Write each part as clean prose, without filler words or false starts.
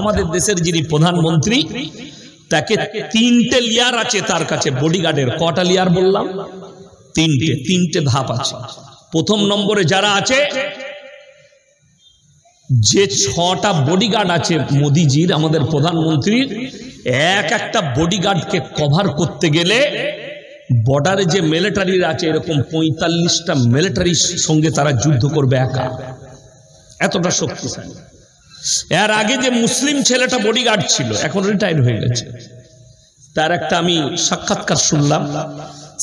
আমাদের দেশের যিনি প্রধানমন্ত্রী তাকে তিনটে লেয়ার আছে তার কাছে বডিগার্ডের। কটা লেয়ার বললাম? তিনটে ধাপ আছে। প্রথম নম্বরে যারা আছে, যে 6টা বডিগার্ড আছে মোদিজির, আমাদের প্রধানমন্ত্রীর, একটা বডিগার্ডকে কভার করতে গেলে বর্ডারে যে মিলিটারি আছে এরকম 45টা মিলিটারির সঙ্গে তারা যুদ্ধ করবে একা, এতটা শক্তিশালী। এর আগে যে মুসলিম ছেলেটা বডিগার্ড ছিল, এখন রিটায়ার হয়ে গেছে, তার একটা আমি সাক্ষাৎকার শুনলাম।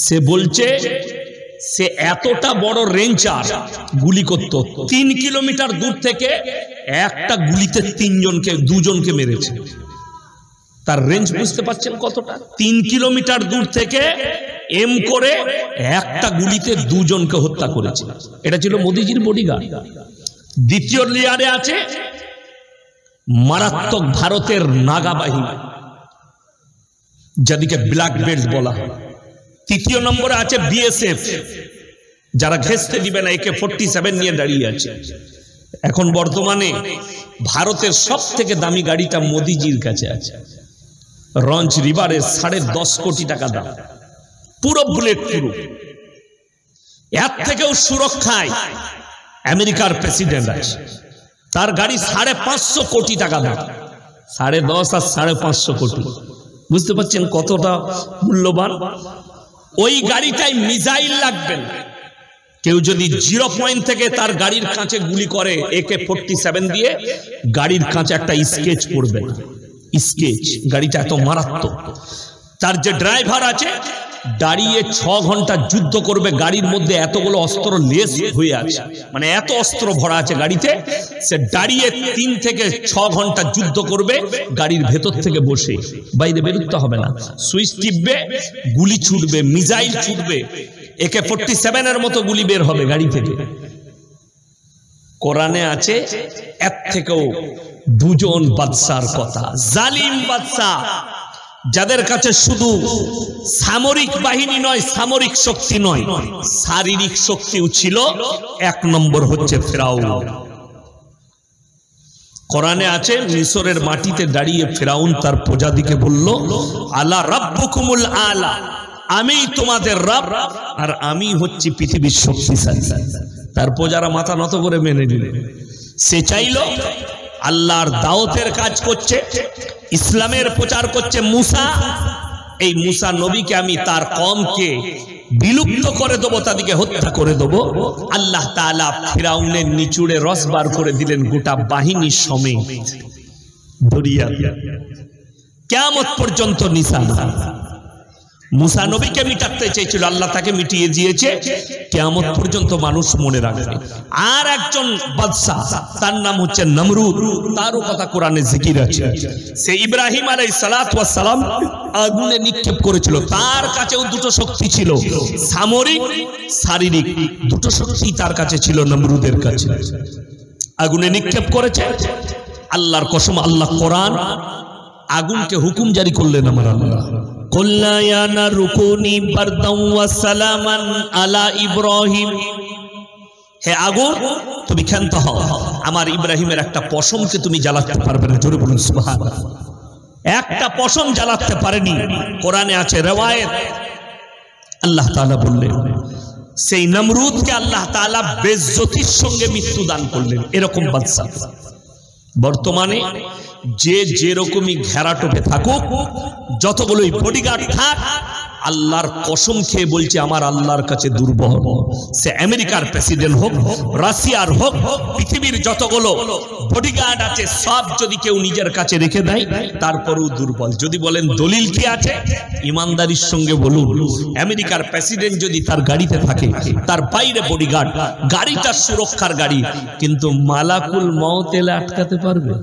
সে বলছে সে এতটা বড় রেঞ্জার গুলি করত, 3 কিলোমিটার দূর থেকে একটা গুলিতে 2জনকে মেরেছে। তার রেঞ্জ বুঝতে পারছেন কতটা? 3 কিলোমিটার দূর থেকে এম করে একটা গুলিতে 2জনকে হত্যা করেছে। এটা ছিল মোদিজির বডিগার্ড। দ্বিতীয় লেয়ারে আছে মারাত্মক ভারতের নাগা বাহিনী, যাদেরকে ব্ল্যাক বেল্ট বলা হয়। তৃতীয় নম্বরে আছে বিএসএফ, যারা ঘেঁষতে দিবে না, AK-47 নিয়ে দাঁড়িয়ে আছে। এখন বর্তমানে ভারতের সব থেকে দামি গাড়িটা মোদিজির কাছে আছে, রঞ্চ রিভারের 10.5 কোটি টাকা দাম, পুরো বুলেট প্রুফ। এর থেকেও সুরক্ষায় আমেরিকার প্রেসিডেন্ট আছে, তার গাড়ি 550 কোটি টাকা দাম, 10.5 আর 550 কোটি। বুঝতে পারছেন কতটা মূল্যবান? ওই গাড়িটাই মিসাইল লাগবে না। কেউ যদি 0 পয়েন্ট থেকে তার গাড়ির কাছে গুলি করে AK-47 দিয়ে, গাড়ির কাছে একটা স্কেচ পড়বে না। স্কেচ, গাড়িটা এত মারাত্মক। তার যে ড্রাইভার আছে দাঁড়িয়ে 6 ঘন্টা যুদ্ধ করবে, গাড়ির মধ্যে এতগুলো অস্ত্র লেস হয়ে আছে, মানে এত অস্ত্র ভরা আছে গাড়িতে। সে দাঁড়িয়ে 3 থেকে 6 ঘন্টা যুদ্ধ করবে গাড়ির ভেতর থেকে বসে, বাইরে বেরোতে হবে না। সুইচ টিপবে, গুলি ছুটবে, মিসাইল ছুটবে, AK-47 এর মতো গুলি বের হবে গাড়ি থেকে। কোরআনে আছে এর থেকেও 2জন বাদশার কথা, জালিম বাদশা, যাদের কাছে শুধু সামরিক বাহিনী নয়, সামরিক শক্তি নয়, শারীরিক শক্তিও ছিল। 1 নম্বর হচ্ছে ফেরাউন। কোরআনে আছে মিশরের মাটিতে দাঁড়িয়ে ফেরাউন তার প্রজাদিকে বলল, আলা রাব্বুকুমুল আলা, আমি তোমাদের রব, আর আমি হচ্ছি পৃথিবীর শক্তিশালী। তার প্রজারা মাথা নত করে মেনে নিল। সে চাইল আল্লাহর দাওয়াতের কাজ করছে, ইসলামের প্রচার করছে মুসা, এই মুসা নবীকে আমি তার কওমকে বিলুপ্ত করে দেবো, তাদেরকে হত্যা করে দেবো। আল্লাহ তাআলা ফিরাউনের নিচুড়ে রস বার করে দিলেন গোটা বাহিনী সমেত দরিয়া। কিয়ামত পর্যন্ত নিশানা। মুসা নবীকে মিটাতে চেয়েছিল, আল্লাহ তাকে মিটিয়ে দিয়েছে। কিয়ামত পর্যন্ত মানুষ মনে রাখবে। আর একজন বাদশা, তার নাম হচ্ছে নমরুদ, তারও কথা কোরআনে জিকির আছে। সে ইব্রাহিম আলাইহিস সালাতু ওয়াস সালাম আগুনে নিক্ষেপ করেছিল। তার কাছেও 2টো শক্তি ছিল, সামরিক, শারীরিক, 2টো শক্তি তার কাছে ছিল নমরুদের কাছে। আগুনে নিক্ষেপ করেছে। আল্লাহর কসম, আল্লাহ কোরআন আগুনকে হুকুম জারি করলেন, আমার আল্লাহ, কুল্লা ইয়া নারু কুনি বারদাও ওয়া সালামান আলা ইব্রাহিম, হে আগুন তুমি ক্ষান্ত হও, আমার ইব্রাহিমের একটা পশমকে তুমি জ্বালাতে পারবে না। জোরে বলুন সুবহানাল্লাহ। একটা পশম জ্বালাতে পারেনি। কোরআনে আছে রওয়ায়াত, আল্লাহ তাআলা বললেন সেই নমরুদকে আল্লাহ তাআলা বেইজ্জতির সঙ্গে মৃত্যু দান করলেন। এরকম বাদশা বর্তমানে যে যেরকমই ঘেরাটোপে থাকুক, যতগুলোই বডিগার্ড থাক, আল্লাহর কসম খেয়ে বলছে আমার আল্লাহর কাছে দুর্বল। সে আমেরিকার প্রেসিডেন্ট হোক, রাশিয়ার হোক, পৃথিবীর যতগুলো বডিগার্ড আছে সব যদি কেউ নিজের কাছে রেখে দেয় তারপরেও দুর্বল। যদি বলেন দলিল কি আছে, ইমানদারির সঙ্গে বলুন, আমেরিকার প্রেসিডেন্ট যদি তার গাড়িতে থাকে, তার বাইরে বডিগার্ড, গাড়িটা সুরক্ষার গাড়ি, কিন্তু মালাকুল মউত এলে আটকাতে পারবে?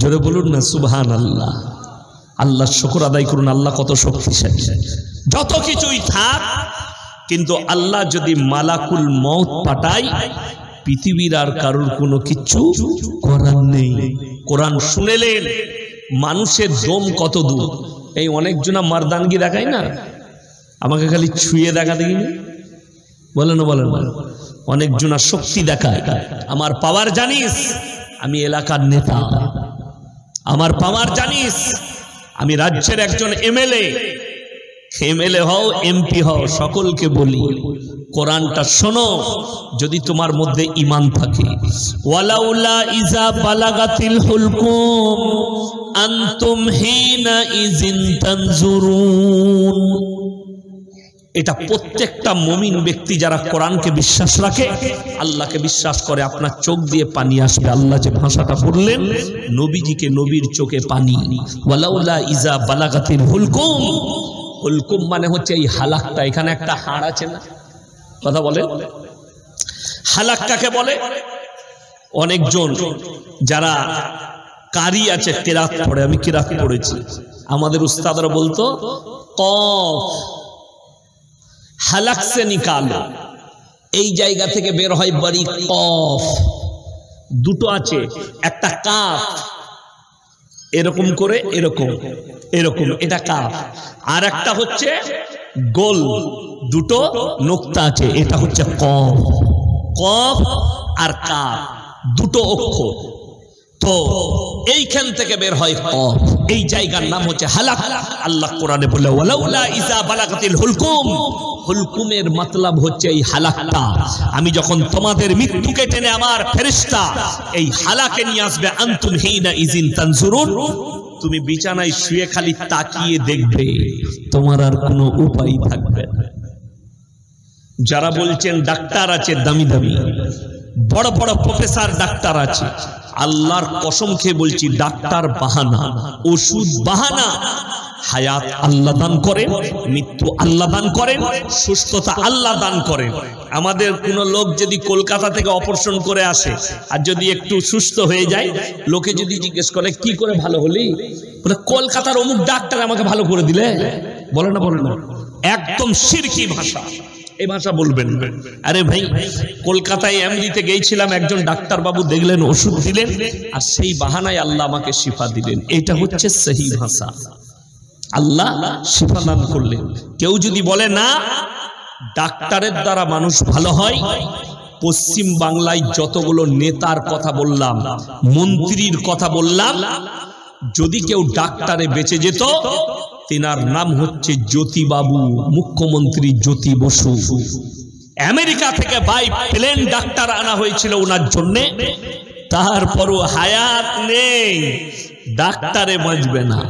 জোরে বলুন না সুবহানাল্লাহ। আল্লাহ শুকর আদায় করুন, আল্লাহ কত শক্তিশালী। যত কিছুই থাক, কিন্তু আল্লাহ যদি মালাকুল মউত পাঠায়, পৃথিবীর আর কারোর কোনো কিছু করার নেই। কোরআন শুনেলেন মানুষের দম কত দূর। এই অনেকজনা মারদানগি দেখায় না, আমাকে খালি ছুঁয়ে দেখা দেখি, বলেন বলেন, অনেকজনা শক্তি দেখায়, আমার পাওয়ার জানিস, আমি এলাকার নেতা, আমার পাওয়ার জানিস, আমি রাজ্যের একজন এমএলএ হও, এমপি হও, সকলকে বলি কোরআনটা শোনো যদি তোমার মধ্যে ঈমান থাকে। ওয়ালাউলা ইজা বালাগাতিল হুলকুম আনতুম হিনা ইজিন তানজুরুন। এটা প্রত্যেকটা মুমিন ব্যক্তি যারা কোরআনকে বিশ্বাস রাখে, আল্লাহকে বিশ্বাস করে, আপনার চোখ দিয়ে পানি আসবে। আল্লাহ যে ভাষাটা বললেন, নবীজিকে নবীর চোখে পানি। ওয়ালাউলা ইজা বালাগাতিল হুলকুম, হুলকুম মানে হচ্ছে এই হালাকটা, এখানে একটা হাড় আছে না, কথা বলে, হালাক কাকে বলে? অনেকজন যারা কারি আছে কিরাত পড়ে, আমি কিরাত পড়েছি, আমাদের উস্তাদরা বলতো কফ হালাক সে নিকালো, এই জায়গা থেকে বের হয় বাড়ি কফ, দুটো আছে, একটা কাফ এরকম করে, এরকম এরকম, এটা কাফ, আর একটা হচ্ছে গোল, দুটো নোক্তা আছে, এটা হচ্ছে কফ। কফ আর কাফ দুটো অক্ষর, তো এইখান থেকে বের হয় কফ, এই জায়গার নাম হচ্ছে হালাক। আল্লাহ কোরআনে বলে ওয়ালাউলা ইজা বালাগাতিল হুলকুম, হুলকুমের মতলব হচ্ছে এই হালাকটা। আমি যখন তোমাদের মৃত্যুকে টেনে আমার ফেরেশতা এই হালাকে নিয়ে আসবে, আনতুম হিনা ইজিন তানজুরুন, তুমি বিছানায় শুয়ে খালি তাকিয়ে দেখবে, তোমার আর কোনো উপায় থাকবে না। যারা বলছেন ডাক্তার আছে দামি দামি, বড় বড় প্রফেসর ডাক্তার আছে, আল্লাহর কসম খেয়ে বলছি ডাক্তার বাহানা, ওষুধ বাহানা। হায়াত আল্লাহ দান করেন, মৃত্যু আল্লাহ দান করেন, সুস্থতা আল্লাহ দান করেন। আমাদের কোন লোক যদি কলকাতা থেকে অপারেশন করে আসে আর যদি একটু সুস্থ হয়ে যায়, লোকে যদি জিজ্ঞেস করে কি করে ভালো হলি, বলে কলকাতার অমুক ডাক্তার আমাকে ভালো করে দিলে। বলে না, বলে না, একদম শিরকি ভাষা, এই ভাষা বলবেন। আরে ভাই, কলকাতায় এমডিতে গিয়েছিলাম, একজন ডাক্তার বাবু দেখলেন, ওষুধ দিলেন, আর সেই বাহানায় আল্লাহ আমাকে শিফা দিলেন, এটা হচ্ছে সহি ভাষা। আল্লাহ শিফা দান করলেন। কেউ যদি বলে না ডাক্তারের দ্বারা মানুষ ভালো হয়, পশ্চিম বাংলায় যতগুলো নেতার কথা বললাম, মন্ত্রীর কথা বললাম, যদি কেউ ডাক্তারে বেঁচে যেত, তিনার নাম হচ্ছে জ্যোতিবাবু, মুখ্যমন্ত্রী জ্যোতি বসু। আমেরিকা থেকে বাই প্লেন ডাক্তার আনা হয়েছিল ওনার জন্য, তারপরও হায়াত নেই, ডাক্তারে বাঁচবে না।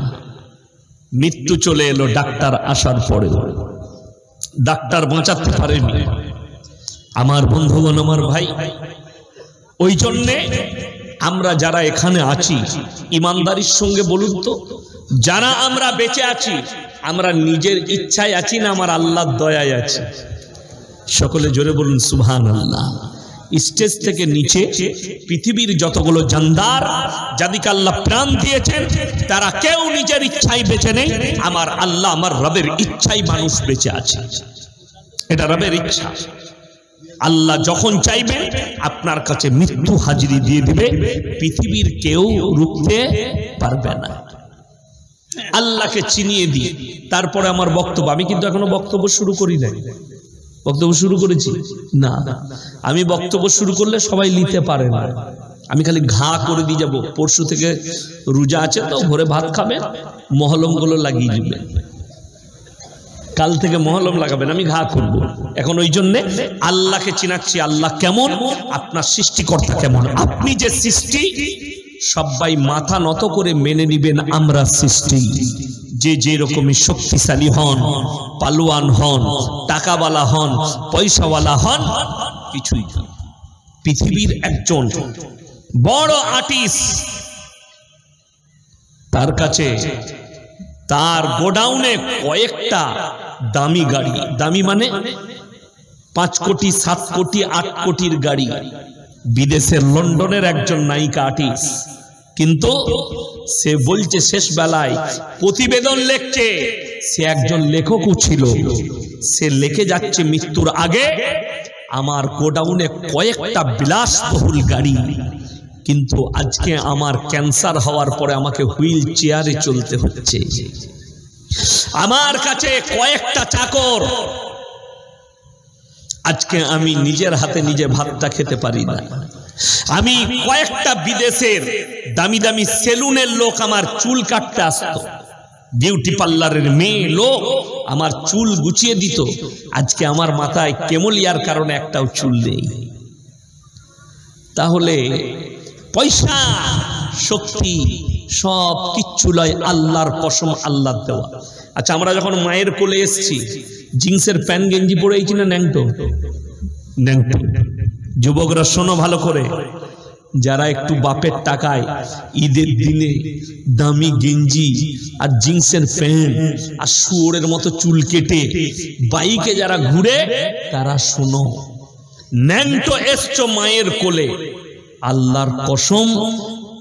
মৃত্যু চলে এলো ডাক্তার আসার পরে, ডাক্তার বাঁচাতে পারেনি। আমার বন্ধুগণ, আমার ভাই, ওই জন্যে আমরা যারা এখানে আছি ইমানদারির সঙ্গে বলুন তো, যারা আমরা বেঁচে আছি, আমরা নিজের ইচ্ছায় আছি না আমার আল্লাহর দয়ায় আছি? সকলে জোরে বলুন সুবহানাল্লাহ। স্টেজ থেকে নিচে পৃথিবীর যতগুলো জানদার যাদেরকে আল্লাহ প্রাণ দিয়েছেন, তারা কেউ নিজের ইচ্ছায় বেঁচে নেই, আমার আল্লাহ, আমার রবের ইচ্ছায় মানুষ বেঁচে আছে। এটা রবের ইচ্ছা। আল্লাহ যখন চাইবেন আপনার কাছে মৃত্যু হাজিরি দিয়ে দিবে, পৃথিবীর কেউ রুখতে পারবে না। আল্লাহকে চিনিয়ে দিয়ে তারপরে আমার বক্তব্য, আমি কিন্তু এখনো বক্তব্য শুরু করি নাই। বক্তব্য শুরু করেছি না, আমি বক্তব্য শুরু করলে সবাই নিতে পারে না, আমি খালি ঘা করে দিয়ে যাব। পরশু থেকে রোজা আছে তো, ভোরে ভাত খাবেন, মহলম গুলো লাগিয়ে দিবেন, কাল থেকে মহলম লাগাবেন, আমি ঘা করব। এখন ওই জন্যে আল্লাহকে চিনাচ্ছি, আল্লাহ কেমন, আপনার সৃষ্টিকর্তা কেমন। আপনি যে সৃষ্টি, সবাই মাথা নত করে মেনে নিবেন আমরা সৃষ্টি। যে যেরকমই শক্তিশালী হন, পালোয়ান হন, টাকাওয়ালা হন, পয়সাওয়ালা হন, কিছুই না। পৃথিবীর একজন বড় আর্টিস্ট, তার কাছে তার গোডাউনে কয়েকটা দামি গাড়ি, দামি মানে 5 কোটি 7 কোটি 8 কোটির গাড়ি। বিদেশের লন্ডনের একজন নায়িকা আর্টিস্ট, কিন্তু সে বলছে শেষ বেলায় প্রতিবেদন লিখছে, সে একজন লেখকও ছিল, সে লিখে যাচ্ছে মৃত্যুর আগে, আমার গোডাউনে কয়েকটা বিলাসবহুল গাড়ি, কিন্তু আজকে আমার ক্যান্সার হওয়ার পরে আমাকে হুইল চেয়ারে চলতে হচ্ছে। আমার কাছে কয়েকটা চাকর, আজকে আমি নিজের হাতে নিজে ভাতটা খেতে পারি না। আমি কয়েকটা বিদেশের দামি দামি সেলুনের লোক আমার চুল কাটতে আসতো, বিউটি পার্লারের মেয়ে লোক আমার চুল গুছিয়ে দিত। আজকে আমার মাথায় কেমলিয়ার কারণে একটাও চুল নেই। তাহলে পয়সা শক্তি সব কিচ্ছু লয়, আল্লাহর কসম, আল্লাহর দেওয়া। আচ্ছা, আমরা যখন মায়ের কোলে এসেছি জিন্সের প্যান্ট গেঞ্জি পরেছি না ন্যাংটো? ন্যাংটো। যুবকরা শোনো ভালো করে, যারা একটু বাপের টাকায় ঈদের দিনে দামি গেঞ্জি আর জিন্সের প্যান্ট আর শুয়োরের মতো চুল কেটে বাইকে যারা ঘুরে, তারা শোনো, ন্যাংটো এসছো মায়ের কোলে, আল্লাহর কসম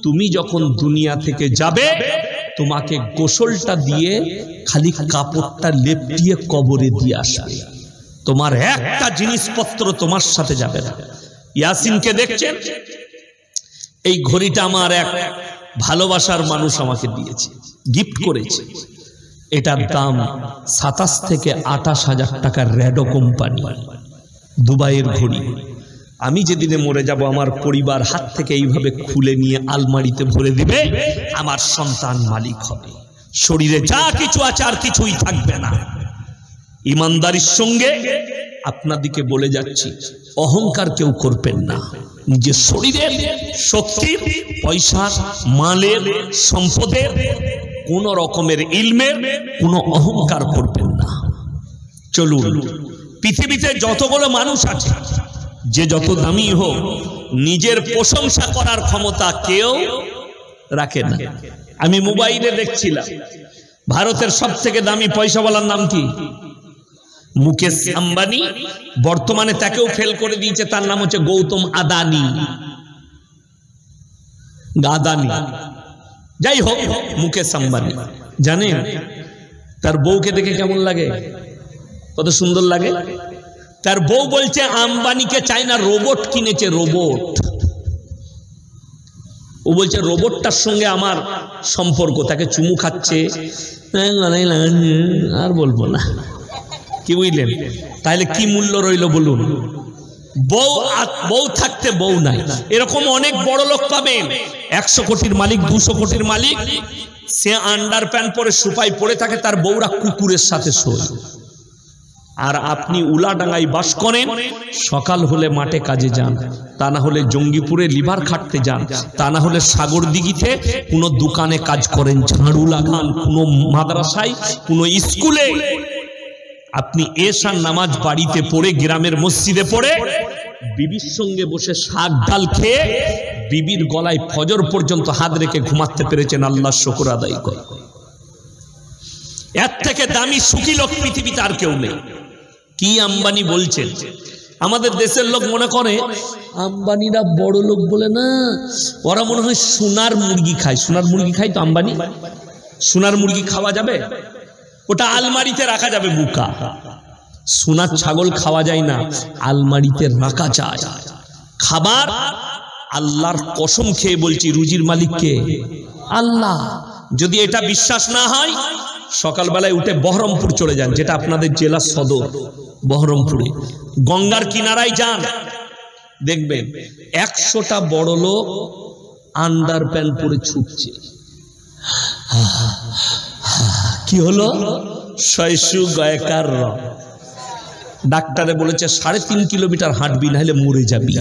তুমি যখন দুনিয়া থেকে যাবে তোমাকে গোসলটা দিয়ে খালি কাপড়টা লেপটিয়ে কবরে দিয়ে আসবে, তোমার একটা জিনিসপত্র তোমার সাথে যাবে না। ইয়াসিনকে দেখছেন, এই ঘড়িটা আমার এক ভালোবাসার মানুষ আমাকে দিয়েছে, গিফট করেছে। এটার দাম 27 থেকে 28 হাজার টাকার র্যাডো কোম্পানি, দুবাইয়ের ঘড়ি। আমি যেদিনে মরে যাব আমার পরিবার হাত থেকে এইভাবে খুলে নিয়ে আলমারিতে ভরে দিবে, আমার সন্তান মালিক হবে। শরীরে যা কিছু আছে আর কিছুই থাকবে না। ইমানদারির সঙ্গে আপনাদিকে বলে যাচ্ছি, অহংকার কেউ করবেন না। নিজের শরীরের শক্তির, পয়সার, মালের, সম্পদের, কোন রকমের ইলমের কোনো অহংকার করবেন না। চলুন, পৃথিবীতে যতগুলো মানুষ আছে, যে যত দামি হোক, নিজের প্রশংসা করার ক্ষমতা কেউ রাখে না। আমি মোবাইলে দেখছিলাম, ভারতের সব থেকে দামি পয়সাওয়ালার নাম কি? মুকেশ আম্বানি। বর্তমানে তাকেও ফেল করে দিয়েছে, তার নাম হচ্ছে গৌতম আদানি। যাই হোক, মুকেশ আম্বানি। জানেন তার বউকে দেখে কেমন লাগে? কত সুন্দর লাগে। তার বউ বলছে আম্বানিকে চায়না রোবট কিনেছে, রোবট। ও বলছে রোবটটার সঙ্গে আমার সম্পর্ক, তাকে চুমু খাচ্ছে, আর বলবো না। কি বুঝলেন? তাহলে কি মূল্য রইল বলুন? বউ থাকতে বউ নাই। এরকম অনেক বড় লোক পাবেন, 100 কোটির মালিক, 200 কোটির মালিক, সে আন্ডার প্যান্ট পরে সুপাই পরে থাকে, তার বউরা কুকুরের সাথে শোয়। আর আপনি উলাডাঙ্গায় বাস করেন, সকাল হলে মাঠে কাজে যান, তা না হলে জঙ্গিপুরে লিভার খাটতে যান, তা না হলে সাগর দিঘিতে কোনো দোকানে কাজ করেন, ঝাড়ু লাগান, কোনো মাদ্রাসায়, কোনো স্কুলে। আপনি এশার নামাজ বাড়িতে পড়ে, গ্রামের মসজিদে পড়ে, বিবির সঙ্গে বসে শাক ডাল খেয়ে বিবির গলায় ফজর পর্যন্ত হাত রেখে ঘুমাতে পেরেছেন, আল্লাহর শুকর আদায় করে। এর থেকে দামি সুখী লোক পৃথিবীতে আর কেউ নেই। কি আম্বানি বলছেন? আমাদের দেশের লোক মনে করে আম্বানিরা বড় লোক বলে না, ওরা মনে হয় সোনার মুরগি খায়। সোনার মুরগি খায় তো আম্বানি? সোনার মুরগি খাওয়া যাবে? ওটা আলমারিতে রাখা যাবে। বুকা, সোনার ছাগল খাওয়া যায় না, আলমারিতে রাখা যায়। খাবার আল্লাহর কসম খেয়ে বলছি, রুজির মালিক কে? আল্লাহ। যদি এটা বিশ্বাস না হয়, সকালবেলায় উঠে বহরমপুর চলে যান, যেটা আপনাদের জেলা সদর, বহরমপুরে গঙ্গার কিনারায় যান, দেখবেন 100টা বড় লোক আন্ডার প্যান্ট পরে ছুটছে। কি হলো? শয়সু গয়কার। ডাক্তারে বলেছে 3.5 কিলোমিটার হাঁটবি, না হলে মরে যাবি।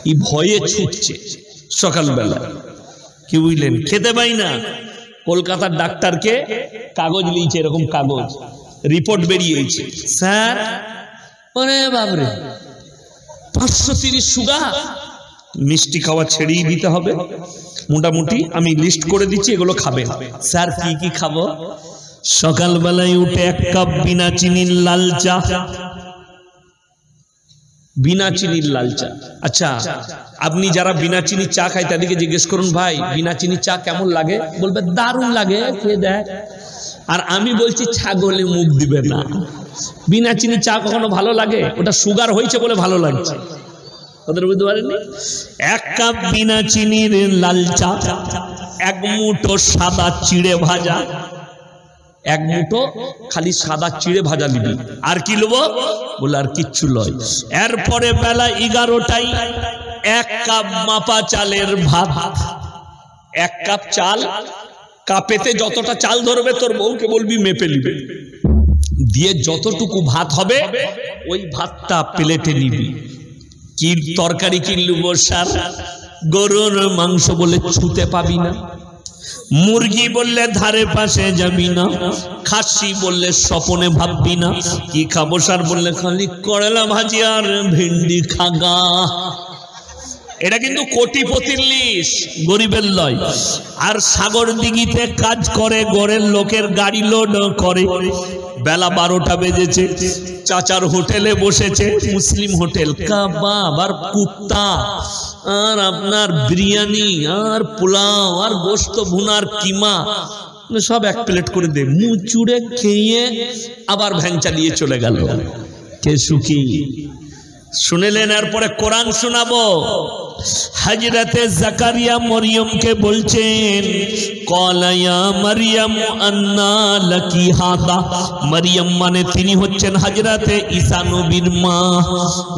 এই ভয়ে ছুটছে সকালবেলা। কি বুঝলেন? খেতে পাই না। কলকাতার ডাক্তারকে কাগজ লিয়েছে, এরকম কাগজ, রিপোর্ট বেরিয়েছে, স্যার ওরে বাবরে 530 সুগার, মিষ্টি খাওয়া ছেড়েই দিতে হবে। মোটামুটি আমি লিস্ট করে দিচ্ছি, এগুলো খাবেন। স্যার কি কি খাবো? সকালবেলায় উঠে 1 কাপ বিনা চিনির লাল চা। বিনা চিনির লাল চা। আচ্ছা, আপনি যারা বিনা চিনির চা খায় তাদেরকে জিজ্ঞেস করুন, ভাই বিনা চিনির চা কেমন লাগে? বলবে দারুণ লাগে, খেয়ে দেখ। আর আমি বলছি ছাগলে মুখ দিবে না। বিনা চিনির চা কখনো ভালো লাগে? ওটা সুগার হয়েছে বলে ভালো লাগছে। ওদের বুঝতে পারেননি? 1 কাপ বিনা চিনির লাল চা, 1 মুঠো সাদা চিড়ে ভাজা, 1 মুঠো খালি সাদা চিড়ে ভাজা নিবি। আর কি নেবো? বলে আর কিচ্ছু লয়। এরপরে বেলা 11টায় এক কাপ মাপা চালের ভাত, এক কাপ চাল, কাপেতে যতটা চাল ধরবে তোর বউকে বলবি মেপে নিবে, দিয়ে যতটুকু ভাত হবে ওই ভাতটা প্লেটে নিবি। কি তরকারি কিনলু বসার, গরুর মাংস বলে ছুতে পাবি না, মুরগি বললে ধারে পাশে যাবি না, খাসি বললে স্বপনে ভাববি না, কি খাবো সার বললে খালি করলা ভাজি আর ভেন্ডি খাগা। এটা কিন্তু কোটিপতির লিস্ট, গরিবের লয়। আর সাগর দিঘিতে কাজ করে, গড়ের লোকের গাড়ি লোড করে, বেলা 12টা বেজেছে, চাচার হোটেলে বসেছে, মুসলিম হোটেল, কাবাব আর কুত্তা আর আপনার বিরিয়ানি আর পোলাও আর গোস্ত ভুনার কিমা সব এক প্লেট করে দে, মুচুড়ে খেয়ে আবার ভ্যান চালিয়ে চলে গেল। কে সুখী? শুনেলেন? এরপরে কোরআন শোনাবো। হযরতে জাকারিয়া মরিয়মকে বলছেন, ক্বালা ইয়া মারইয়াম আন্না লাকি হাদা। মরিয়ম মানে তিনি হচ্ছেন হযরতে ঈসা নবীর মা।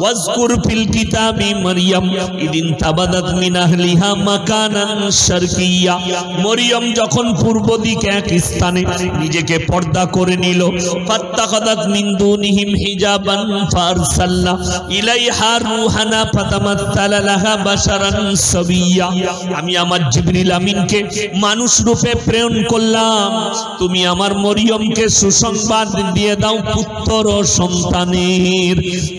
ওয়াজকুর ফিল কিতাবি মরিয়ম ইদিন তাবাদাত মিন আহলিহা মাকানান শারকিয়্যা। মরিয়ম যখন পূর্ব দিকে এক স্থানে নিজেকে পর্দা করে নিল, ফাত্তাখাযাত মিন দুনিহিম হিজাবান ফারসালনা ইলাইহা রূহানা ফাতামাসসালা লাহা বাশারান সাবিয়্যা। আমি আমার জিবরিল আমিনকে মানুষ রূপে প্রেরণ করলাম, তুমি আমার মরিয়মকে সুসংবাদ দিয়ে দাও পুত্র সন্তানের।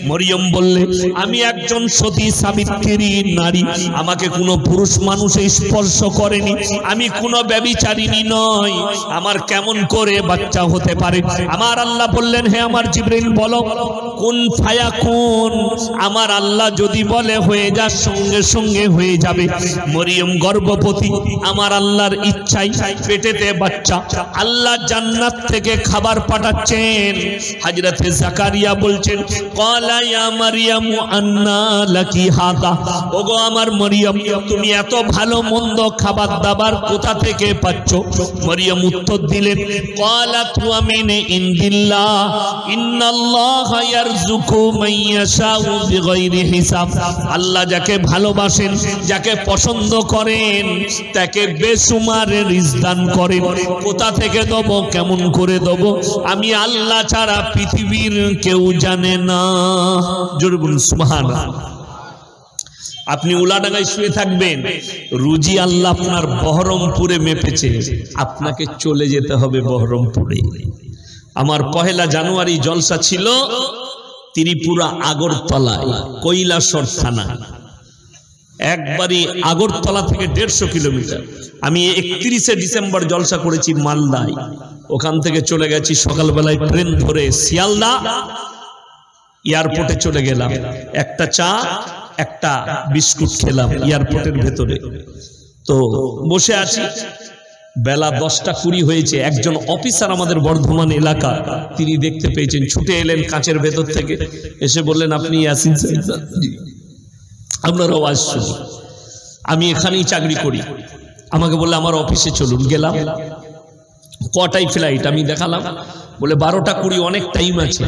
মরিয়ম বললে, আমি একজন সতী সাবিত্রী নারী, আমাকে কোনো পুরুষ মানুষ স্পর্শ করেনি, আমি কোনো ব্যভিচারিণী নয়, আমার কেমন করে বাচ্চা হতে পারে? আমার আল্লাহ বললেন, হে আমার জিবরিল বলো কুন ফায়াকুন। আমার আল্লাহ যদি বলে হয়ে যা, সঙ্গে সঙ্গে হয়ে যাবে। মরিয়ম গর্ভবতী, আমার আল্লাহর ইচ্ছাই পেটেতে বাচ্চা। আল্লাহ জান্নাত থেকে খাবার পাঠাচ্ছেন। হযরতে জাকারিয়া বলছেন, ক্বালা ইয়া মারইয়াম আন্না লাকি হাদা। ওগো আমার মরিয়ম, তুমি এত ভালো মন্দ খাবার দাবার কোথা থেকে পাচ্ছ? মরিয়ম উত্তর দিলেন, ক্বালাত ওয়া মিন ইনদিল্লাহ ইন্নাল্লাহা ইয়ারযুকু মান ইয়াশাউ বিগাইরি হিসাব। আল্লাহ যাকে ভালোবাসেন, যাকে পছন্দ করেন, তাকে বেসুমার রিজক দান করেন। কোথা থেকে দেব, কেমন করে দেব, আমি আল্লাহ ছাড়া পৃথিবীর কেউ জানে না। জোরে বলুন সুবহানাল্লাহ। আপনি উলাডাঙ্গায় শুয়ে থাকবেন, রুজি আল্লাহ আপনার বহরমপুরে মেপেছে, আপনাকে চলে যেতে হবে বহরমপুরে। আমার 1 জানুয়ারি জলসা ছিল ত্রিপুরা আগরতলায়, কৈলাসর থানা, একবারই আগরতলা থেকে 150 কিলোমিটার। আমি 31 ডিসেম্বর জলসা করেছি মালদায়, ওখান থেকে চলে গেছি সকালবেলায় ট্রেন ধরে শিয়ালদা, এয়ারপোর্টে চলে গেলাম, একটা চা একটা বিস্কুট খেলাম এয়ারপোর্টের ভেতরে। তো বসে আছি, বেলা 10টা 20 হয়েছে। একজন অফিসার আমাদের বর্ধমান এলাকা, তিনি দেখতে পেয়েছেন, ছুটে এলেন কাঁচের ভেতর থেকে, এসে বললেন, আপনি ইয়াসিন সাহেব? আপনার আওয়াজ শুনি, আমি এখানেই চাকরি করি। আমাকে বললে আমার অফিসে চলুন। গেলাম, কটাই ফ্লাইট আমি দেখালাম, বলে 12টা 20, অনেক টাইম আছে,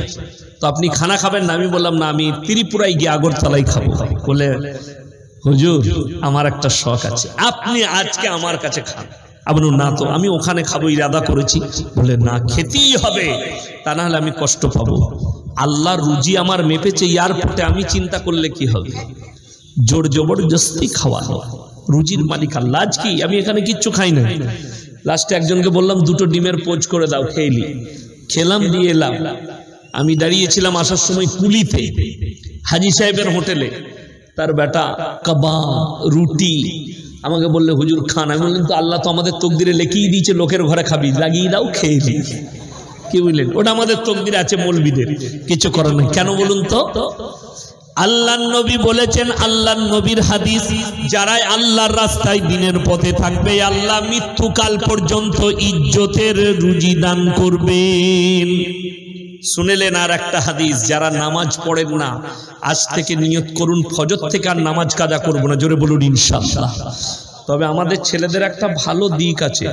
তো আপনি খানা খাবেন না? আমি বললাম না, আমি ত্রিপুরায় গিয়ে আগরতলায় খাবো। বলে, হুজুর আমার একটা শখ আছে, আপনি আজকে আমার কাছে খান। আমি না, তো আমি ওখানে খাবো ইরাদা করেছি। বলে, না, খেতেই হবে, তা না হলে আমি কষ্ট পাবো। আল্লাহর রুজি আমার মেপেছে এয়ারপোর্টে, আমি চিন্তা করলে কি হবে? জোর জবরদস্তি খাওয়া, রুজির মালিক আল্লাহ। আজ কি আমি এখানে কিচ্ছু খাই না। লাস্টে একজনকে বললাম 2টো ডিমের পোচ করে দাও, খেয়ে খেলাম, দিয়ে এলাম। আমি দাঁড়িয়েছিলাম আসার সময় কুলিতে, হাজি সাহেবের হোটেলে, তার বেটা কাবাব রুটি আমাকে বললে, হুজুর খান। আমি বললাম, তো আল্লাহ তো আমাদের তকদিরে লিখেই দিয়েছে লোকের ঘরে খাবি, লাগিয়ে দাও, খেয়ে দি। কি বুঝলেন? ওটা আমাদের তকদিরে আছে, মৌলবীদের কিছু করার নেই। কেন বলুন তো? আল্লাহর নবী বলেছেন, আল্লাহর নবীর হাদিস, যারাই আল্লাহর রাস্তায় দিনের পথে থাকবে, আল্লাহ মৃত্যুকাল পর্যন্ত ইজ্জতের রুজি দান করবেন। শুনেলেন? আর একটা হাদিস, যারা নামাজ পড়েন না, আজ থেকে নিয়ত করুন ফজর থেকে আর নামাজ কাজা করবো না। জোরে বলুন ইনশাআল্লাহ। তবে আমাদের ছেলেদের একটা ভালো দিক আছে,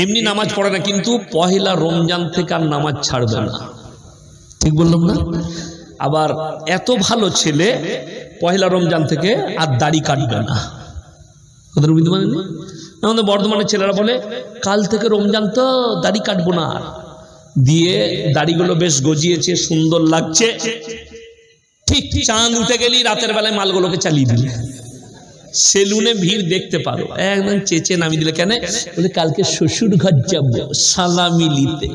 এমনি নামাজ পড়ে না, কিন্তু 1 রমজান থেকে আর নামাজ ছাড়বে না। ঠিক বললাম না? আবার এত ভালো ছেলে, পহেলা রমজান থেকে আর দাড়ি কাটবে না। কথা বুঝতে পারেন? আমাদের বর্ধমানের ছেলেরা বলে কাল থেকে রমজান তো দাড়ি কাটবো না, দিয়ে দাড়িগুলো বেশ গজিয়েছে, সুন্দর লাগছে, ঠিক চাঁদ উঠে গেলি রাতের বেলায় মালগুলোকে চালিয়ে দিলে। সেলুনে ভিড় দেখতে পারো, একদম চেঁচে নামিয়ে দিলে। কেন? বলে কালকে শ্বশুর ঘর যাবো সালামি নিতে।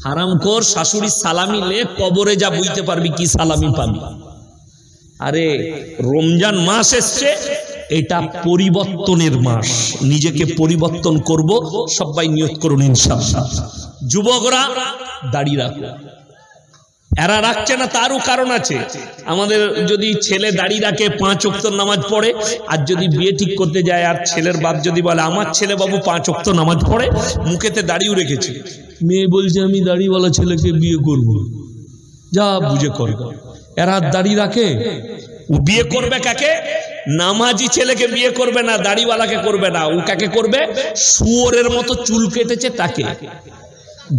হারামখোর শাশুড়ি সালামি লে, কবরে যা বুঝতে পারবি কি সালামি পাবি। আরে রমজান মাস এসছে, এটা পরিবর্তনের মাস, নিজেকে পরিবর্তন করব, সবাই নিয়ত করুন ইনশাআল্লাহ। যুবকরা দাড়ি রাখো, এরা রাখছে না তারও কারণ আছে। আমাদের যদি ছেলে দাড়ি রাখে, 5 ওয়াক্ত নামাজ পড়ে, আর যদি বিয়ে ঠিক করতে যায় আর ছেলের বাপ যদি বলে আমার ছেলে বাবু 5 ওয়াক্ত নামাজ পড়ে, মুখেতে দাড়িও রেখেছে, মেয়ে বলছে আমি দাড়িওয়ালা ছেলেকে বিয়ে করব, যা বুঝে করবে। এরা দাড়ি রাখে, বিয়ে করবে কাকে? নামাজি ছেলেকে বিয়ে করবে না, দাড়িওয়ালাকে করবে না। ও কাকে করবে? শুয়োরের মতো চুল কেটেছে তাকে,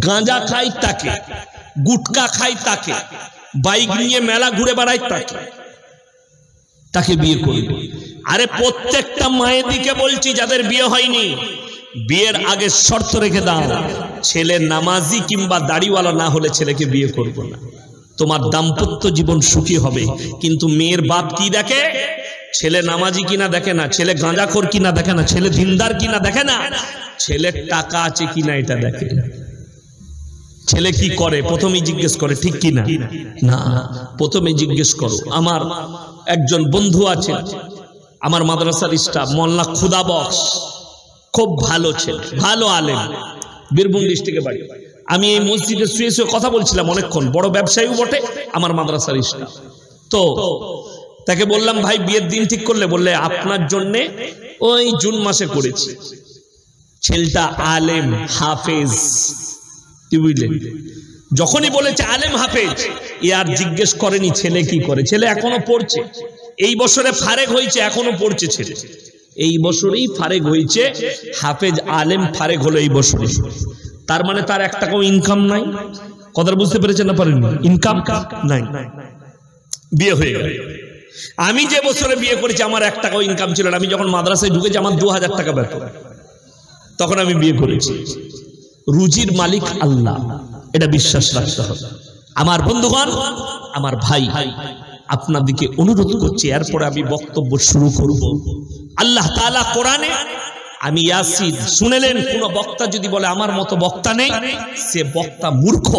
গাঁজা খাই তাকে, গুটকা খাই তাকে, বাইক নিয়ে মেলা ঘুরে বেড়ায় তাকে বিয়ে করবে। আরে প্রত্যেকটা মায়ের দিকে বলছি যাদের বিয়ে হয়নি, বিয়ের আগে শর্ত রেখে দাও, ছেলে নামাজি কিংবা দাড়িওয়ালা না হলে ছেলেকে বিয়ে করব না। তোমার দাম্পত্য জীবন সুখী হবে। কিন্তু মেয়ের বাপ কি দেখে? ছেলে নামাজি কিনা দেখে না, ছেলে গাঁজাখোর কিনা দেখে না, ছেলে দিনদার কিনা দেখে না, ছেলের টাকা আছে কিনা এটা দেখে। ছেলে কি করে প্রথমেই জিজ্ঞেস করে, ঠিক কিনা? না, প্রথমে জিজ্ঞেস করো। আমার একজন বন্ধু আছে, আমার মাদ্রাসার স্টাফ, মোল্লা খুদা বক্স, খুব ভালো ছেলে, ভালো আলেম, বীরভূম ডিস্ট্রিক্টে বাড়ি। আমি এই মসজিদে শুয়ে শুয়ে কথা বলছিলাম অনেকক্ষণ, বড় ব্যবসায়ীও বটে আমার মাদ্রাসার স্টাফ। তো তাকে বললাম ভাই বিয়ের দিন ঠিক করলে? বললে আপনার জন্যে ওই জুন মাসে করেছি। ছেলেটা আলেম হাফেজ, কি বুঝলেন? যখনই বলেছে আলেম হাফেজ, এ আর জিজ্ঞেস করেনি ছেলে কি করে। ছেলে এখনো পড়ছে, এই বছরে ফারেক হয়েছে, এখনো পড়ছে ছেলে, এই বছরেই ফারেক হয়েছে। হাফেজ আলেম ফারেক হলো এই বছরে, তার মানে তার 1 টাকাও ইনকাম নাই। কথা বুঝতে পেরেছেন না? পারেননি? ইনকাম নাই, বিয়ে হয়ে গেল। আমি যে বছরে বিয়ে করেছি আমার 1 টাকাও ইনকাম ছিল না। আমি যখন মাদ্রাসায় ঢুকেছি আমার 2000 টাকা বেতন, তখন আমি বিয়ে করেছি। রুজির মালিক আল্লাহ, এটা বিশ্বাস রাখতে হবে। আমার বন্ধুগণ, আমার ভাই, আপনাদেরকে অনুরোধ করছি, এরপরে আমি বক্তব্য শুরু করব। আল্লাহ তাআলা কোরআনে, আমি ইয়াসিন শুনেলেন, কোন বক্তা যদি বলে আমার মতো বক্তা নেই, সে বক্তা মূর্খ।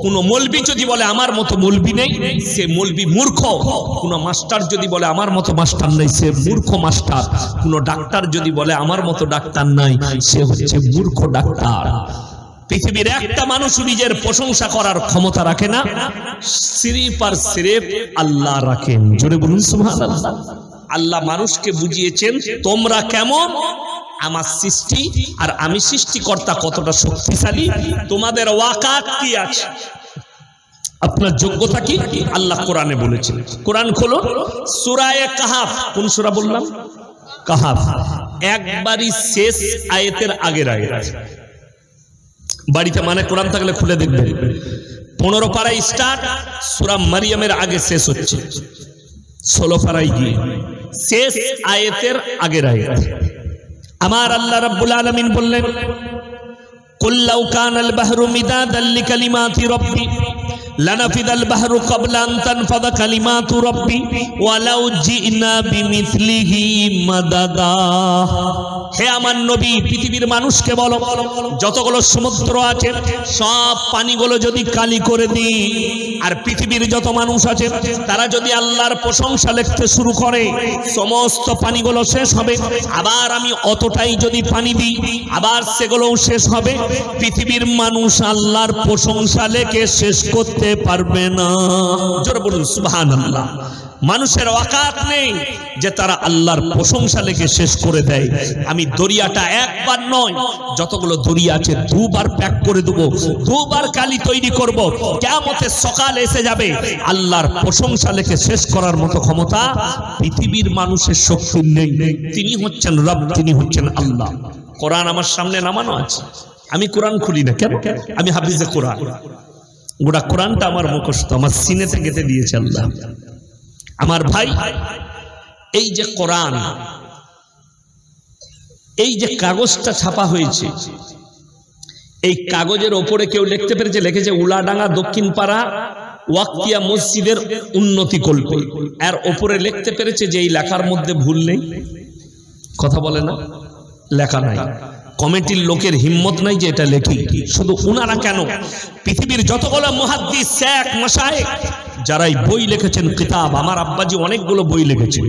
কোন মৌলবি যদি বলে আমার মতো মৌলবি নেই, সে মৌলবি মূর্খ। কোন মাস্টার যদি বলে আমার মতো মাস্টার নেই, সে মূর্খ মাস্টার। কোন ডাক্তার যদি বলে আমার মতো ডাক্তার নাই, সে হচ্ছে মূর্খ ডাক্তার। পৃথিবীর একটা মানুষ নিজের প্রশংসা করার ক্ষমতা রাখে না, সিরিফ আর সিরিফ আল্লাহ রাখেন। জোরে বলুন সুবহানাল্লাহ। আল্লাহ মানুষকে বুঝিয়েছেন তোমরা কেমন, আমার সৃষ্টি আর আমি সৃষ্টিকর্তা কতটা শক্তিশালী, তোমাদের ওয়াকাত কি আছে, আপনার যোগ্যতা কি, আল্লাহ কোরআনে বলেছেন। কোরআন খোলো, সূরা কাহাফ। কোন সূরা বললাম? কাহাফ। একবারই শেষ আয়াতের আগের আয়াত। বাড়িতে মানে কোরআন থাকলে খুলে দেখবেন। 15 পারায় স্টার্ট, সূরা মারিয়ামের আগে শেষ হচ্ছে। 16 পারায় গিয়ে শেষ আয়াতের আগের আয়াত। আমার আল্লাহ রাব্বুল আলামিন বললেন, কুল লাউ কানাল বাহরু মিদাদাল লিকালিমাতি রাব্বি লানাফিদাল বাহরু ক্বাবলা আন তানফাদা কালিমাতু রাব্বি ওয়ালাউ জিনা বিমিসলিহি মাদাদা। হে আমার নবী, পৃথিবীর মানুষকে বলো, যতগুলো সমুদ্র আছে সব পানিগুলো যদি কালি করে দিই, আর পৃথিবীর যত মানুষ আছে তারা যদি আল্লাহর প্রশংসা লিখতে শুরু করে, সমস্ত পানিগুলো শেষ হবে। আবার আমি অতটাই যদি পানি দিই, আবার সেগুলোও শেষ হবে। পৃথিবীর মানুষ আল্লাহর প্রশংসা লেখে শেষ করতে পারবে না। জোরে বলুন সুবহানাল্লাহ। মানুষের ওয়াকাত নেই যে তারা আল্লাহর প্রশংসা লেখে শেষ করে দেয়। আমি দরিয়াটা একবার নয়, যতগুলো দরিয়া আছে 2 বার প্যাক করে দেবো, 2 বার কালি তৈরি করব। কিয়ামতের সকাল এসে যাবে, আল্লাহর প্রশংসা লেখে শেষ করার মতো ক্ষমতা পৃথিবীর মানুষের শক্তি নেই। তিনি হচ্ছেন রব, তিনি হচ্ছেন আল্লাহ। কোরআন আমার সামনে নামানো আছে, আমি কোরআন খুলি না। কেন? আমি হাফিজে কোরআন, গোটা কোরআনটা আমার মুখস্থ, আমার সিনেতে গেঁথে দিয়েছে আল্লাহ। আমার ভাই, এই যে কোরআন, এই যে কাগজটা ছাপা হয়েছে, এই কাগজের ওপরে কেউ লিখতে পেরেছে, লিখেছে উলাডাঙ্গা দক্ষিণ পাড়া ওয়াক্তিয়া মসজিদের উন্নতি করবে, এর ওপরে লিখতে পেরেছে যে এই লেখার মধ্যে ভুল নেই? কথা বলে না, লেখা নাই। কমিটির লোকের হিম্মত নাই যে এটা লেখি। শুধু উনারা কেন, পৃথিবীর যতগুলো মুহাদ্দিস, শেখ, মাশায়েখ যারাই বই লিখেছেন, কিতাব, আমার আব্বাজি অনেকগুলো বই লিখেছেন।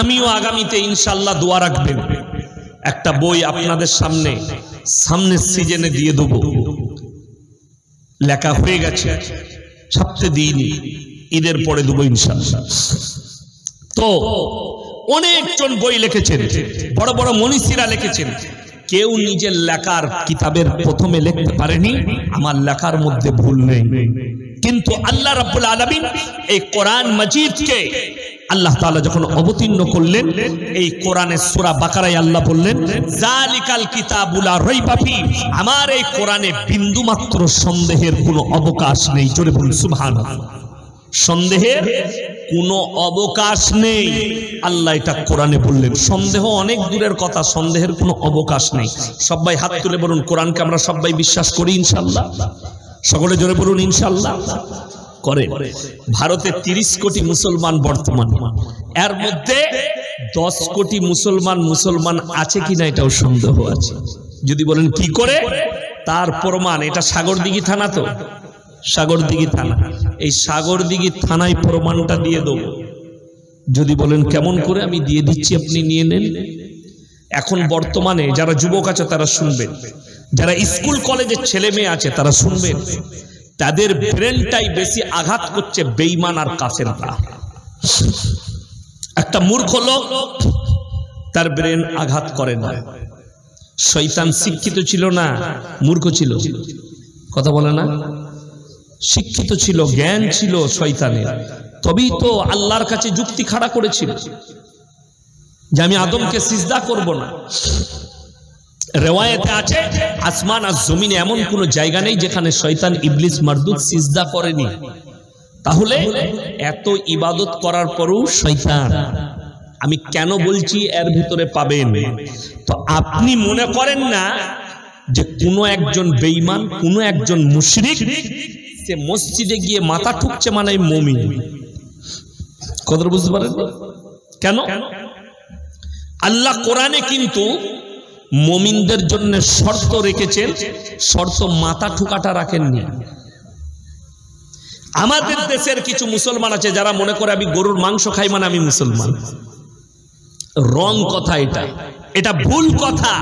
আমিও আগামীতে ইনশাআল্লাহ দোয়া রাখবেন, একটা বই আপনাদের সামনের সিজনে দিয়ে দেব। লেখা হয়ে গেছে, ছাপতে দিইনি, ঈদের পরে দেবো ইনশাআল্লাহ। তো অনেকজন বই লিখেছেন, বড় বড় মনীষীরা লিখেছেন, কেউ নিজের লেখার কিতাবের প্রথমে লিখতে পারেনি আমার লেখার মধ্যে ভুল নেই। কিন্তু আল্লাহ রাব্বুল আলামিন এই কোরআন মাজিদকে আল্লাহ তাআলা যখন অবতীর্ণ করলেন, এই কোরআনের সূরা বাকারায় আল্লাহ বললেন, জালিকাল কিতাবু লা রাইবা ফি, আমার এই কোরআনে বিন্দুমাত্র সন্দেহের কোনো অবকাশ নেই। জোরে বলুন সুবহানাল্লাহ। সন্দেহের কোনো অবকাশ নেই, আল্লাহ এটা কোরআনে বললেন। সন্দেহ অনেক দূরের কথা, সন্দেহের কোনো অবকাশ নেই। সবাই হাত তুলে বলুন, কোরআনকে আমরা সবাই বিশ্বাস করি ইনশাআল্লাহ? সকলে জোরে বলুন ইনশাআল্লাহ করে। ভারতে 30 কোটি মুসলমান বর্তমান, এর মধ্যে 10 কোটি মুসলমান আছে কিনা এটাও সন্দেহ আছে। যদি বলেন কি করে, তার প্রমাণ, এটা সাগরদিঘি থানা, তো সাগরদিঘি থানা, এই সাগরদিঘি থানায় প্রমাণটা দিয়ে দেবো। যদি বলেন কেমন করে, আমি দিয়ে দিচ্ছি, আপনি নিয়ে নেন। এখন বর্তমানে যারা যুবক আছে তারা শুনবেন, যারা স্কুল কলেজের ছেলে মেয়ে আছে তারা শুনবেন, তাদের ব্রেনটাই বেশি আঘাত করছে বেঈমান আর কাফেররা। একটা মূর্খ লোক, তার ব্রেন আঘাত করে না। শয়তান শিক্ষিত ছিল না, মূর্খ ছিল? কথা বলে না, শিক্ষিত ছিল, জ্ঞান ছিল শয়তানের, তবেই তো আল্লাহর কাছে যুক্তি খাড়া করেছিল যে আমি আদমকে সিজদা করব না। রিওয়ায়াতে আছে, আসমান আর জমিনে এমন কোনো জায়গা নেই যেখানে শয়তান, ইবলিস, মারদুদ সিজদা করেনি। তাহলে এত ইবাদত করার পরও শয়তান, আমি কেন বলছি এর ভিতরে পাবেন। তো আপনি মনে করেন না যে কোনো একজন বেঈমান, কোনো একজন মুশরিক সে মসজিদে গিয়ে মাথা ঠুকছে মানে মুমিন। কথা বুঝতে পারেন কেন? আল্লাহ কোরআনে কিন্তু মুমিনদের জন্য শর্ত রেখেছেন, শর্ত মাথা ঠুকাটা রাখেননি। আমাদের দেশের কিছু মুসলমান আছে যারা মনে করে আমি গরুর মাংস খাই মানে আমি মুসলমান। রং কথা, এটা ভুল কথা।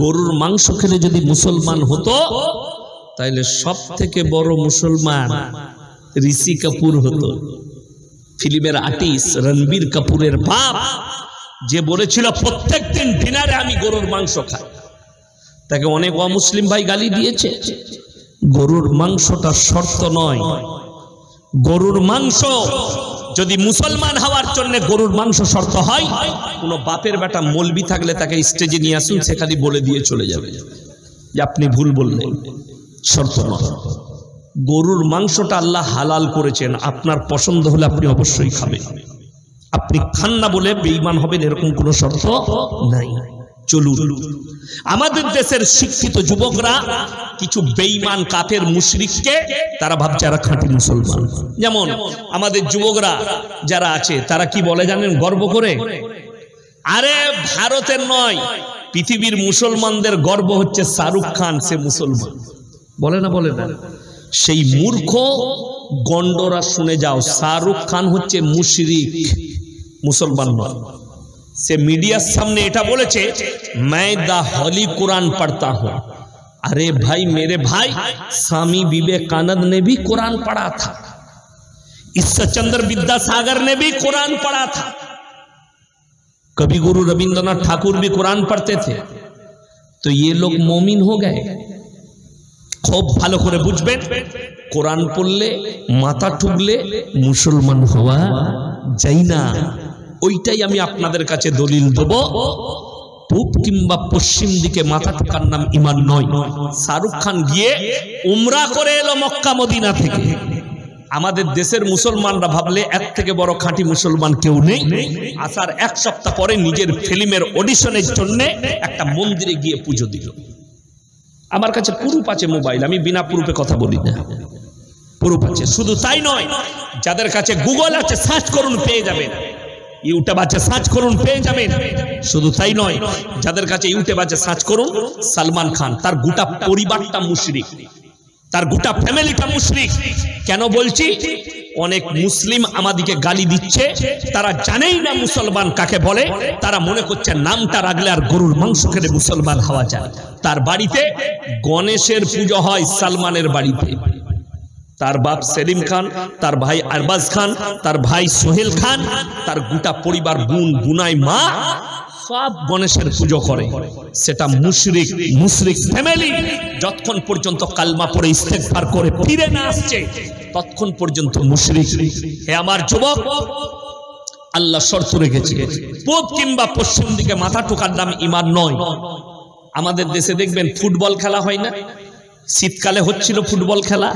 গরুর মাংস খেলে যদি মুসলমান হতো তাহলে সব থেকে বড় মুসলমান ঋষি কাপুর হতো, ফিল্মের আর্টিস্ট রণবীর কাপুরের বাপ, যে বলেছিল প্রত্যেকদিন ডিনারে আমি গরুর মাংস খাই। তাকে অনেক অমুসলিম ভাই গালি দিয়েছে। গরুর মাংসটা শর্ত নয়। গরুর মাংস যদি মুসলমান হওয়ার জন্য গরুর মাংস শর্ত হয়, কোন বাপের বেটা মৌলবি থাকলে তাকে স্টেজে নিয়ে আসুন, সেখানে বলে দিয়ে চলে যাবে যে আপনি ভুল বললেন, শর্ত নয়। গরুর মাংসটা আল্লাহ হালাল করেছেন, আপনার পছন্দ হলে আপনি অবশ্যই খাবেন। আপনি খান না বলে বেঈমান হবেন এরকম কোনো শর্ত নাই। চলুন, আমাদের দেশের শিক্ষিত যুবকরা কিছু বেঈমান কাফের মুশরিককে তারা ভাবছে এরা খাঁটি মুসলমান। যেমন আমাদের যুবকরা যারা আছে তারা কি বলে জানেন গর্ব করে, আরে ভারতের নয় পৃথিবীর মুসলমানদের গর্ব হচ্ছে শাহরুখ খান, সে মুসলমান। বলে না, বলে না? সেই মূর্খ গন্ডরা শুনে যাও, শাহরুখ খান হচ্ছে মুশরিক, মুসলমান নয়। সে মিডিয়ার সামনে এটা বলেছে, मैं द होली कुरान पढ़ता हूं। अरे भाई, मेरे भाई, स्वामी विवेकानंद ने भी कुरान पढ़ा था, ईश्वरचंद्र विद्यासागर ने भी कुरान पढ़ा था, कभी गुरु रविंद्रनाथ ठाकुर भी कुरान पढ़ते थे। तो ये लोग मोमिन हो गए। খুব ভালো করে বুঝবেন, কোরআন পড়লে মাথা ঠুকলে মুসলমান হওয়া যায় না। ওইটাই আমি আপনাদের কাছে দলিল দেব। পূব কিংবা পশ্চিম দিকে মাথা ঠোকার নাম ঈমান নয়। শাহরুখ খান গিয়ে উমরা করে এলো মক্কা মদিনা থেকে, আমাদের দেশের মুসলমানরা ভাবলে এর থেকে বড় খাঁটি মুসলমান কেউ নেই। আসার এক সপ্তাহ পরে নিজের ফিল্মের অডিশনের জন্য একটা মন্দিরে গিয়ে পুজো দিল। আমার কাছে প্রুফ আছে মোবাইল, আমি বিনা প্রুফে কথা বলি না, প্রুফ আছে। শুধু তাই নয়, যাদের কাছে গুগল আছে সার্চ করুন পেয়ে যাবেন, ইউটিউব আছে সার্চ করুন পেয়ে যাবেন। শুধু তাই নয়, যাদের কাছে ইউটিউব আছে সার্চ করুন, সালমান খান তার গোটা পরিবারটা মুশরিক, তার গোটা ফ্যামিলিটা মুশরিক। কেন বলছি? অনেক মুসলিম আমাদিকে গালি দিচ্ছে, তারা জানেই না মুসলমান কাকে বলে, তারা মনে করছে নামটা রাখলে আর গরুর মাংস খেলে মুসলমান হওয়া যায়। তার বাড়িতে গণেশের পুজো হয় সালমানের বাড়িতে, তার বাপ সেলিম খান, তার ভাই আরবাজ খান, তার ভাই সোহেল খান, তার গোটা পরিবার, বোন বুনাই মা সব গণেশের পুজো করে। সেটা মুশরিক, মুশরিক ফ্যামিলি। যতক্ষণ পর্যন্ত কালমা পড়ে ইস্তেগফার করে ফিরে না আসছে ততক্ষণ পর্যন্ত মুশরিক। হে আমার যুবক, আল্লাহ শর্ত রেখেছে, পূব কিংবা পশ্চিম দিকে মাথা ঠোকার নাম ঈমান নয়। আমাদের দেশে দেখবেন ফুটবল খেলা হয় না, শীতকালে হচ্ছিল ফুটবল খেলা,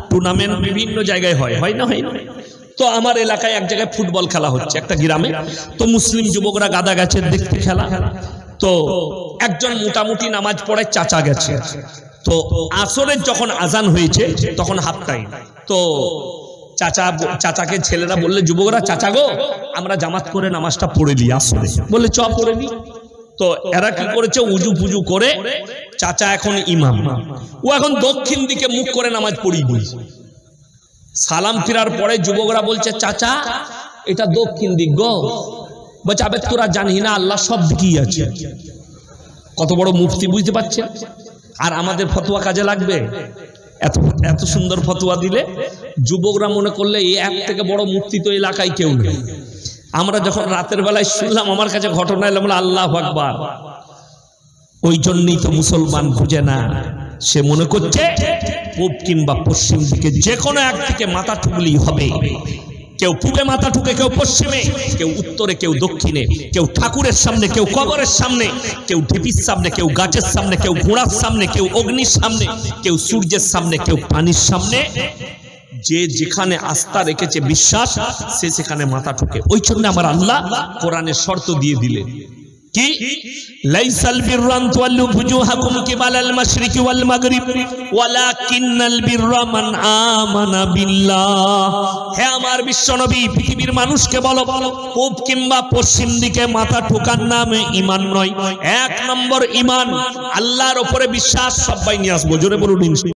টুর্নামেন্ট বিভিন্ন জায়গায় হয়, হয় না? হয় না? তো আমার এলাকায় এক জায়গায় ফুটবল খেলা হচ্ছে একটা গ্রামে। তো মুসলিম যুবকরা গাদা গাছের দেখতে খেলা। তো একজন মোটামুটি নামাজ পড়ায় চাচা গেছে। তো আসরের যখন আজান হয়েছে তখন হাফ টাইম। তো চাচাকে ছেলেরা বললে, যুবকরা, চাচা গো আমরা জামাত করে নামাজটা পড়ে নিই আসরে। বললে চ পড়ে নি। তো এরা কি করেছে, উজু পুজু করে, চাচা এখন ইমাম, ও এখন দক্ষিণ দিকে মুখ করে নামাজ পড়ি বলছে। সালাম ফিরার পরে যুবকরা বলছে, চাচা এটা দক্ষিণ দিক গো। বলছে, আবে তোরা জানি না আল্লাহ সব দিকেই আছে। কত বড় মুফতি, বুঝতে পারছেন? আর আমাদের ফতোয়া কাজে লাগবে? এত এত সুন্দর ফতোয়া দিলে যুবকরা মনে করলে এই এক থেকে বড় মুফতি তো এলাকায় কেউ নেই। আমরা যখন রাতের বেলায় শুনলাম, আমার কাছে ঘটনা এলো, বলে আল্লাহু আকবার। ওই জন্যই তো মুসলমান বুঝে না, সে মনে করছে পূব কিংবা পশ্চিম দিকে যে কোনো একদিকে মাথা ঠুকলেই হবে। কেউ পূবে মাথা ঠুকে, কেউ পশ্চিমে, কেউ উত্তরে, কেউ দক্ষিণে, কেউ ঠাকুরের সামনে, কেউ কবরের সামনে, কেউ ঢিপির সামনে, কেউ গাছের সামনে, কেউ ঘোড়ার সামনে, কেউ অগ্নির সামনে, কেউ সূর্যের সামনে, কেউ পানির সামনে। যে যেখানে আস্থা রেখেছে, বিশ্বাস, সে সেখানে মাথা ঠুকে। ওই জন্য আমার আল্লাহ কোরআনে শর্ত দিয়ে দিলেন কি, লাইসাল বিররা আন তুওয়াল্লু বুজুহাকুম কিবালাল মাশরিকি ওয়াল মাগরিব ওয়ালাকিন্নাল বিররা মান আমানা বিল্লাহ। হে আমার বিশ্বনবী, পৃথিবীর মানুষকে বলো, পূব কিংবা পশ্চিম দিকে মাথা ঠোকার নাম ঈমান নয়। এক নম্বর ঈমান আল্লাহর উপরে বিশ্বাস। সবাই নিয়ে আসবো, জোরে বলুন।